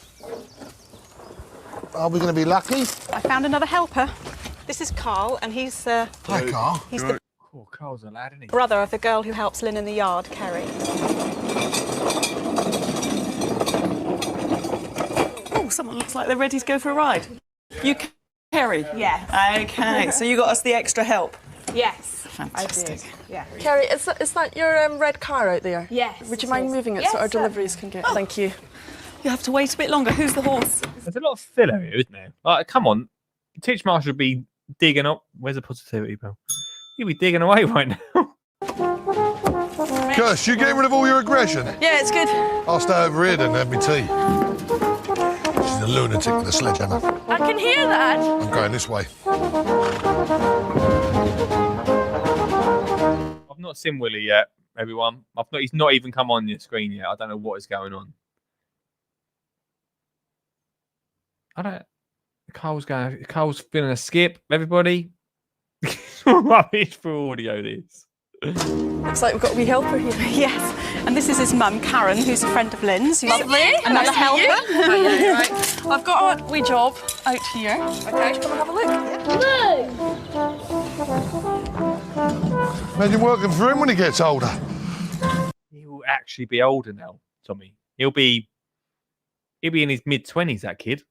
Are we going to be lucky? I found another helper. This is Carl, and he's Hi, Carl. he's the Oh, Carl's a lad, isn't he? brother of the girl who helps Lynn in the yard, Kerry. Oh, someone looks like they're ready to go for a ride. You, Kerry? Yes. Okay, so you got us the extra help. Yes. Fantastic. Yeah. Kerry, is that your red car out there? Yes. Would you mind moving it so our deliveries can get... Thank you. You have to wait a bit longer. Who's the horse? There's a lot of filler here, isn't there? Like, come on. Titchmarsh would be digging up. Where's the positivity, Bill? You'd be digging away right now. Kirst, you getting rid of all your aggression? Yeah, it's good. I'll stay over here then and have my tea. She's a lunatic with a sledgehammer. I can hear that. I'm going this way. I've not seen Willie yet, everyone. He's not even come on your screen yet. I don't know what is going on. Carl's feeling a skip, everybody. Rubbish for audio, this. Looks like we've got a wee helper here. Yes. And this is his mum, Karen, who's a friend of Lynn's. Who's Lovely. Another Nice to meet helper. you. Oh, yeah, right. I've got a wee job out here. Okay, come and have a look. Imagine working for him when he gets older. He will actually be older now, Tommy. He'll be in his mid-20s, that kid.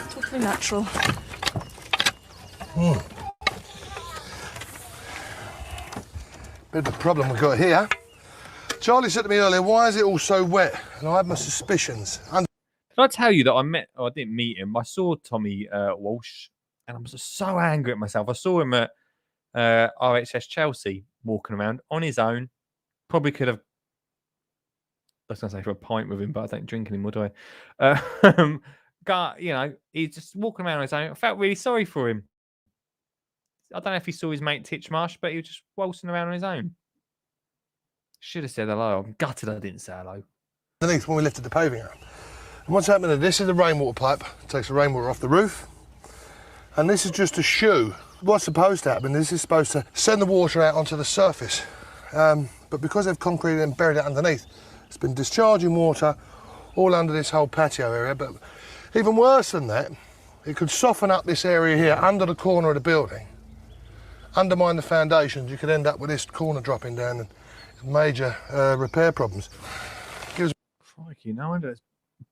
Totally natural. Bit of a problem we've got here. Charlie said to me earlier, why is it all so wet? And I had my suspicions. Did I tell you that I didn't meet him. I saw Tommy Walsh and I was just so angry at myself. I saw him at RHS Chelsea walking around on his own. Probably could have, I was going to say for a pint with him, but I don't drink anymore, do I? He's just walking around on his own. I felt really sorry for him. I don't know if he saw his mate Titchmarsh, but he was just waltzing around on his own. Should have said hello. I'm gutted I didn't say hello. Underneath when we lifted the paving up. And what's happening is this is the rainwater pipe. It takes the rainwater off the roof. And this is just a shoe. What's supposed to happen, this is supposed to send the water out onto the surface. But because they've concreted and buried it underneath, it's been discharging water all under this whole patio area. But even worse than that, it could soften up this area here under the corner of the building, undermine the foundations. You could end up with this corner dropping down and major repair problems. Crikey, no wonder it's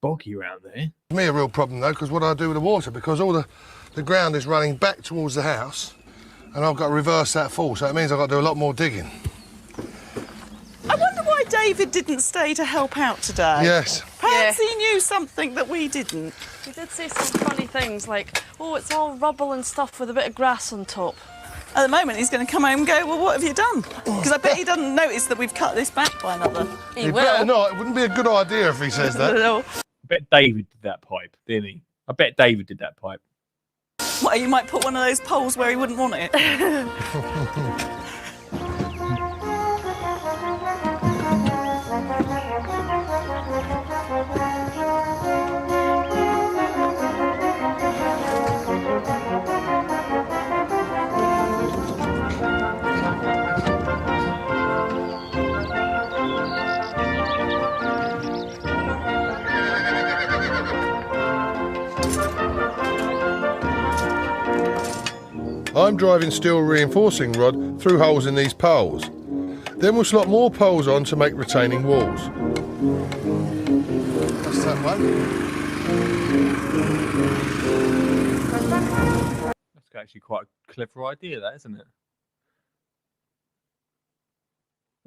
boggy around there. It's me a real problem though, because what do I do with the water? Because all the ground is running back towards the house, and I've got to reverse that fall, so it means I've got to do a lot more digging. I wonder why David didn't stay to help out today. Yes. Perhaps he knew something that we didn't. He did say some funny things like, oh, it's all rubble and stuff with a bit of grass on top. At the moment, he's going to come home and go, well, what have you done? Because I bet he doesn't notice that we've cut this back by another. He better will. not. It wouldn't be a good idea if he says that. No. I bet David did that pipe, didn't he? I bet David did that pipe. Well, you might put one of those poles where he wouldn't want it. I'm driving steel reinforcing rod through holes in these poles. Then we'll slot more poles on to make retaining walls. That's that one. That's actually quite a clever idea, that, isn't it?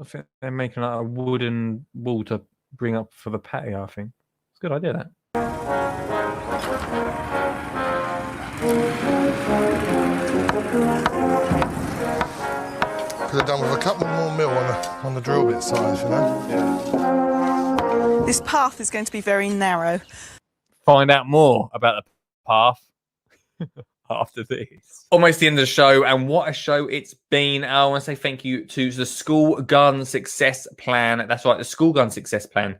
I think they're making like a wooden wall to bring up for the patio, I think. It's a good idea, that. Could have done with a couple more mil on the drill bit size, you know? Yeah. This path is going to be very narrow. Find out more about the path after this. Almost the end of the show, and what a show it's been. I want to say thank you to the School Garden Success Plan. That's right, the School Garden Success Plan,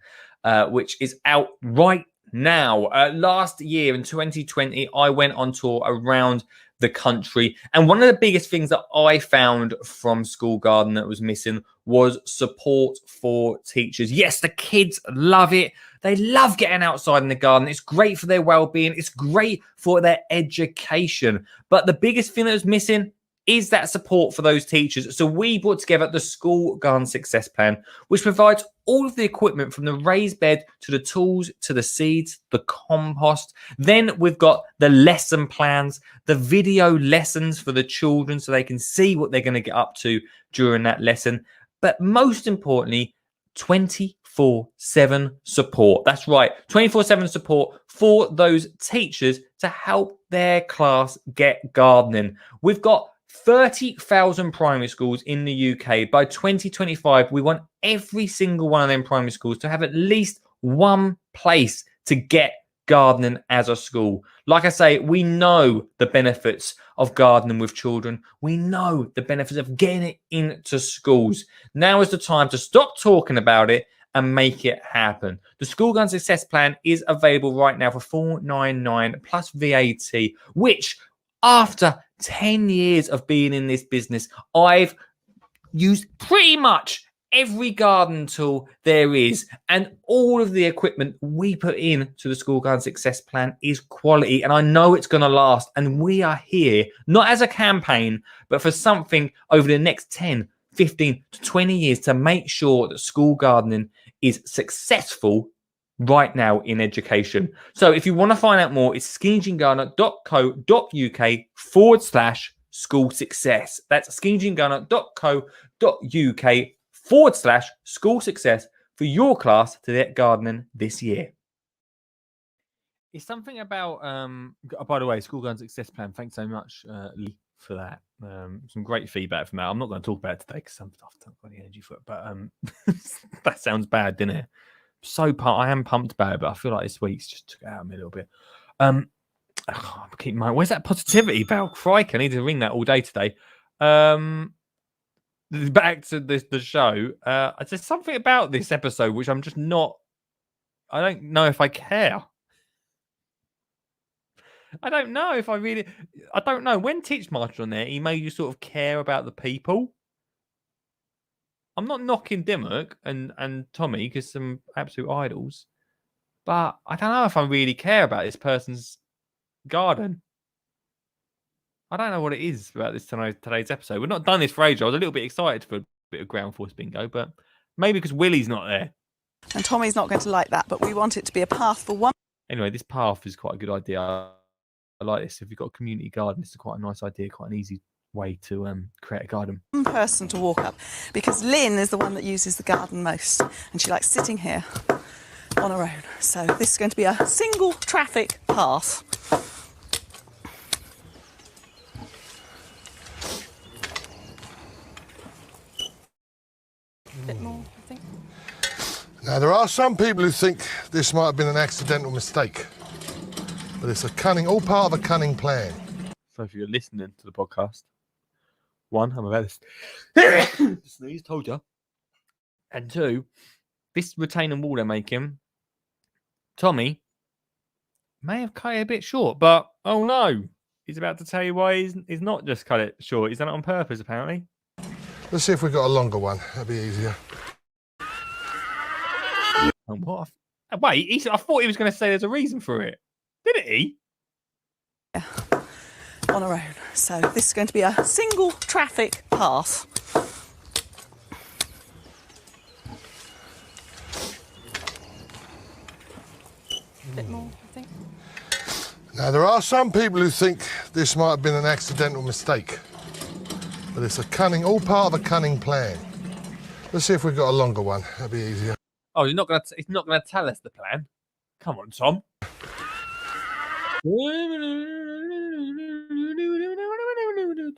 which is out right now. Last year in 2020, I went on tour around the country, and one of the biggest things that I found from School Garden that was missing was support for teachers. Yes, the kids love it. They love getting outside in the garden. It's great for their well-being. It's great for their education. But the biggest thing that was missing is that support for those teachers. So we brought together the School Garden Success Plan, which provides all of the equipment from the raised bed to the tools, to the seeds, the compost. Then we've got the lesson plans, the video lessons for the children so they can see what they're going to get up to during that lesson. But most importantly, 24/7 support. That's right, 24/7 support for those teachers to help their class get gardening. We've got 30,000 primary schools in the UK. By 2025, we want every single one of them primary schools to have at least one place to get gardening as a school. Like I say, we know the benefits of gardening with children. We know the benefits of getting it into schools. Now is the time to stop talking about it and make it happen. The School Garden Success Plan is available right now for $499 plus VAT, which after 10 years of being in this business, I've used pretty much every garden tool there is, and all of the equipment we put in to the School Garden Success Plan is quality, and I know it's going to last. And we are here not as a campaign, but for something over the next 10, 15 to 20 years to make sure that school gardening is successful right now in education. So if you want to find out more, it's skinnyandgardener.co.uk/school success. That's skinnyandgardener.co.uk/school success for your class to get gardening this year. It's something about, by the way, School Garden Success Plan. Thanks so much, Lee, for that. Some great feedback from that. I'm not going to talk about it today because I don't got any energy for it, but that sounds bad, didn't it? So pumped. I am pumped about it, but I feel like this week's just took it out of me a little bit. Keep in mind, where's that positivity, Bell? Crikey, I need to ring that all day today. Back to the show. There's something about this episode which I'm just not. I don't know if I care. I don't know if I really. I don't know. When Titch marched on there, he made you sort of care about the people. I'm not knocking Dimmock and Tommy because some absolute idols, but I don't know if I really care about this person's garden. I don't know what it is about this today's episode. We've not done this for ages. I was a little bit excited for a bit of ground force bingo, but maybe because Willie's not there. And Tommy's not going to like that, but we want it to be a path for one Anyway, this path is quite a good idea. I like this. If you've got a community garden, it's quite a nice idea, quite an easy way to create a garden. person to walk up, because Lynn is the one that uses the garden most, and she likes sitting here on her own. So this is going to be a single traffic path. A bit more, I think. Now, there are some people who think this might have been an accidental mistake, but it's all part of a cunning plan. So if you're listening to the podcast, one, I'm about to sneeze, told you. And two, this retaining wall they're making, Tommy may have cut it a bit short, but oh no, he's about to tell you why he's not just cut it short. He's done it on purpose, apparently. Let's see if we've got a longer one. That'd be easier. And what? Wait, I thought he was going to say there's a reason for it. Didn't he? Yeah, on her own. So this is going to be a single traffic path. A bit more, I think. Now, there are some people who think this might have been an accidental mistake, but it's all part of a cunning plan. Let's see if we've got a longer one. That'd be easier. Oh, he's not going to tell us the plan. Come on, Tom.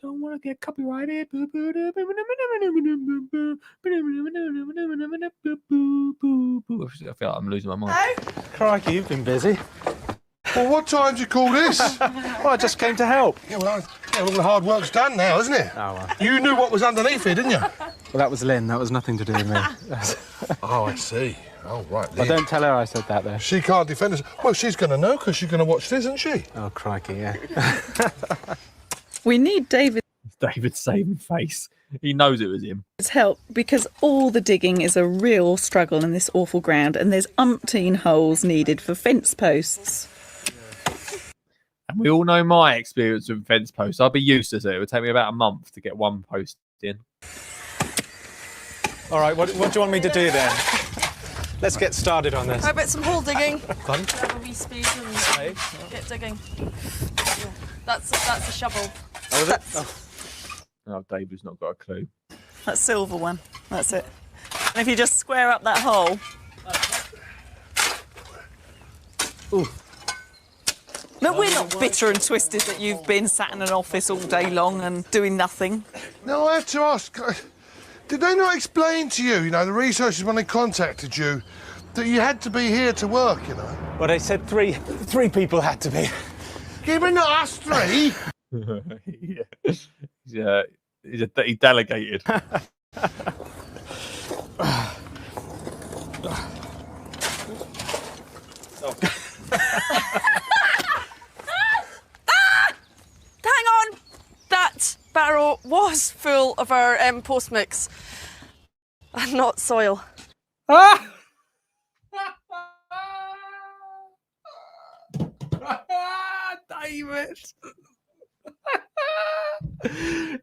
Don't want to get copyrighted. I feel like I'm losing my mind. Crikey, you've been busy. Well, what time do you call this? Well, I just came to help. Yeah, well, all the hard work's done now, isn't it? Oh, well. You knew what was underneath here, didn't you? Well, that was Lynn. That was nothing to do with me. Oh, I see. Oh, right. Well, don't tell her I said that, though. She can't defend us. Well, she's going to know because she's going to watch this, isn't she? Oh, crikey, yeah. We need David's David's saving face. He knows it was him. help because all the digging is a real struggle in this awful ground, and there's umpteen holes needed for fence posts. And we all know my experience with fence posts. I'll be used to it. It would take me about a month to get one post in. All right, what do you want me to do then? Let's get started on this. How about some hole digging? Pardon? Have a wee spade and get digging. That's a shovel. Oh, is it? Oh. Oh, David's not got a clue. That silver one. That's it. And if you just square up that hole. Ooh. No, we're not bitter and twisted that you've been sat in an office all day long and doing nothing. No, I have to ask, did they not explain to you, the researchers when they contacted you, that you had to be here to work, Well, they said three people had to be. Giving us three? Yeah, he delegated. Hang on! That barrel was full of our post mix. And not soil. David!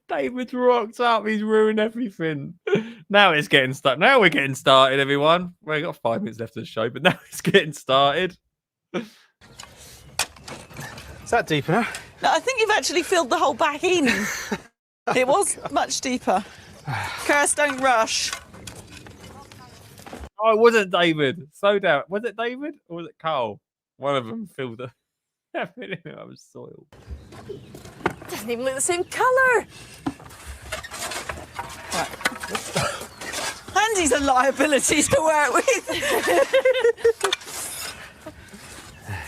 David's rocked up. He's ruined everything. Now it's getting started. Now we're getting started, everyone. We've got 5 minutes left of the show, but now it's getting started. Is that deep enough? No, I think you've actually filled the hole back in. It was much deeper. Kirst, don't rush. Oh, it wasn't David. Slow down. Was it David or was it Carl? One of them filled the filling it up with soil. Doesn't even look the same colour. Andy's a liability to work with.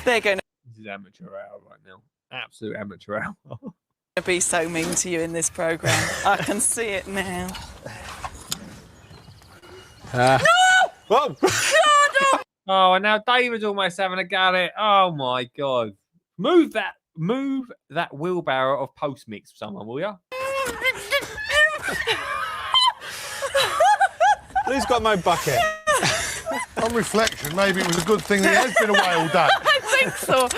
They're going This is amateur hour right now. Absolute amateur hour. to be so mean to you in this programme. I can see it now. No! Whoa! Oh, and now David's almost having a go at it. Oh my god. Move that wheelbarrow of post mix for someone, will you? Who's got my bucket? On reflection, maybe it was a good thing that he has been away all day. I think so.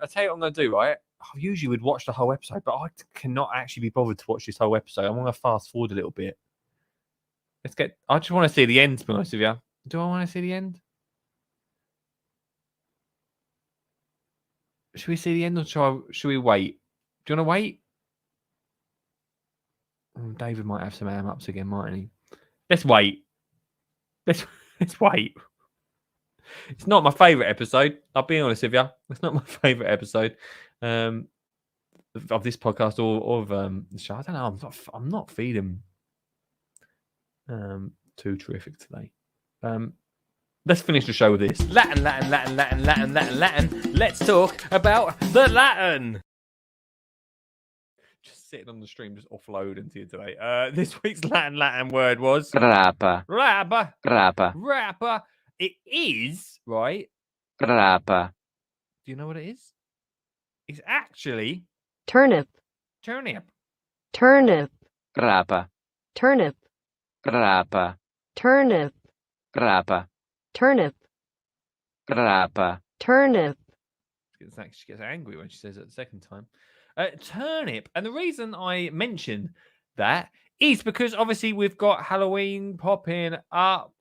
I'll tell you what I'm going to do, right? I usually would watch the whole episode, but I cannot actually be bothered to watch this whole episode. I'm going to fast forward a little bit. I just want to see the end, to be honest with you. Do I want to see the end? Should we see the end or should we wait? Do you want to wait? David might have some ups again, mightn't he? Let's wait. Let's wait. It's not my favourite episode. I'll be honest with you. It's not my favourite episode of this podcast or of the show. I don't know. I'm not feeling too terrific today. Let's finish the show with this. Latin. Let's talk about the Latin. Just sitting on the stream, just offload into you today. This week's Latin word was Rapa. Rapa. It is, right? Rapa. Do you know what it is? It's actually turnip. Turnip. Rapa. Turnip. Rapa. Turnip. Rapa. Turnip. Rapa. Turnip. She gets angry when she says it the second time. Turnip. And the reason I mention that is because obviously we've got Halloween popping up.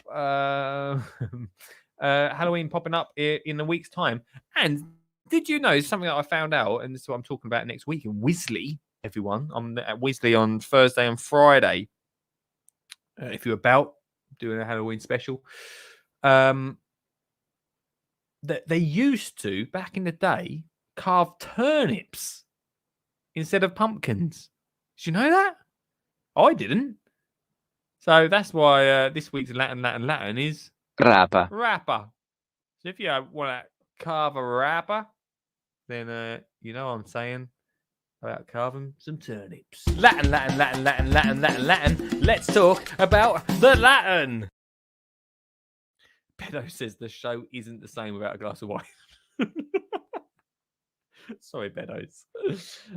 Halloween popping up in a week's time. And did you know something that I found out? And this is what I'm talking about next week in Wisley, everyone. I'm at Wisley on Thursday and Friday. If you're about doing a Halloween special. That they used to, back in the day, carve turnips instead of pumpkins. Did you know that? I didn't. So that's why this week's Latin is Rapa. So if you want to carve a rapa, then you know what I'm saying about carving some turnips. Latin. Let's talk about the Latin. Bedo says the show isn't the same without a glass of wine. Sorry, Bedos.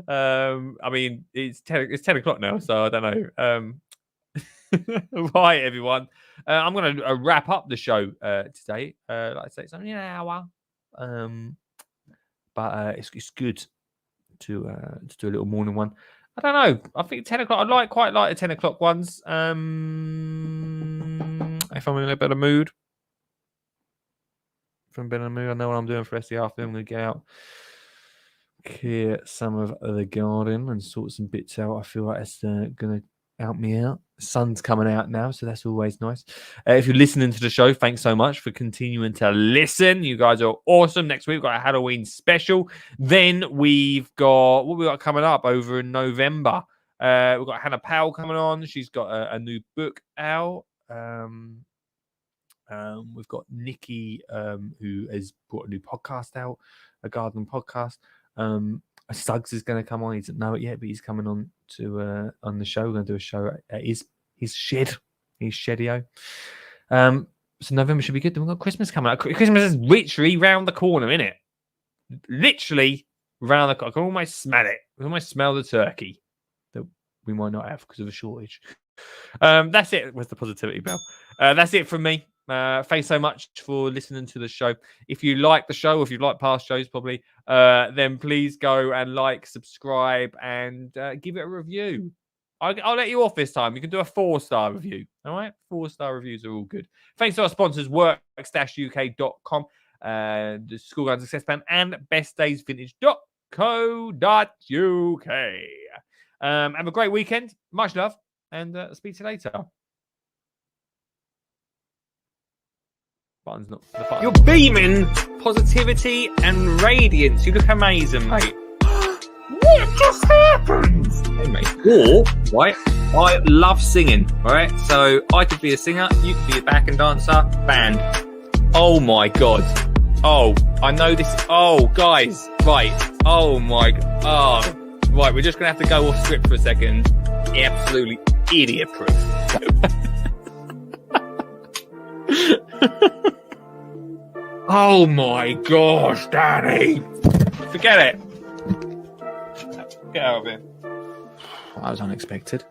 I mean, it's 10 o'clock now, so I don't know. Right, everyone. I'm going to wrap up the show today. Like I say, it's only an hour. But it's good to do a little morning one. I don't know. I think 10 o'clock. I quite like the 10 o'clock ones. If I'm in a better mood. If I'm in a better mood, I know what I'm doing for the rest of the afternoon. I'm going to get out, clear some of the garden and sort some bits out. I feel like it's going to help me out. The sun's coming out now, so that's always nice. If you're listening to the show, thanks so much for continuing to listen. You guys are awesome. Next week, we've got a Halloween special. Then we've got, what we got coming up over in November? We've got Hannah Powell coming on. She's got a new book out. We've got Nikki, who has brought a new podcast out, a gardening podcast. Suggs is going to come on. He doesn't know it yet, but he's coming on to on the show. We're going to do a show at his shed, his shedio. So November should be good. Then we've got Christmas coming up. Christmas is literally round the corner, isn't it? Literally round the corner. I can almost smell it. I can almost smell the turkey that we might not have because of a shortage. That's it with the positivity bell. That's it from me. Thanks so much for listening to the show. If you like the show, or if you like past shows, probably, then please go and like, subscribe, and give it a review. I'll let you off this time. You can do a 4-star review. All right? 4-star reviews are all good. Thanks to our sponsors, works-uk.com, the School Garden Success Plan, and bestdaysvintage.co.uk. Have a great weekend. Much love, and speak to you later. Button's not. The button. You're beaming positivity and radiance. You look amazing, mate. What just happened? Hey, mate. Or, right, I love singing, right? So I could be a singer, you could be a backing dancer, band. Oh my God. Oh, I know this. Oh, guys. Right. Oh my God. Oh, right. We're just going to have to go off script for a second. Absolutely idiot proof. Oh my gosh, Danny! Forget it. Get out of here. That was unexpected.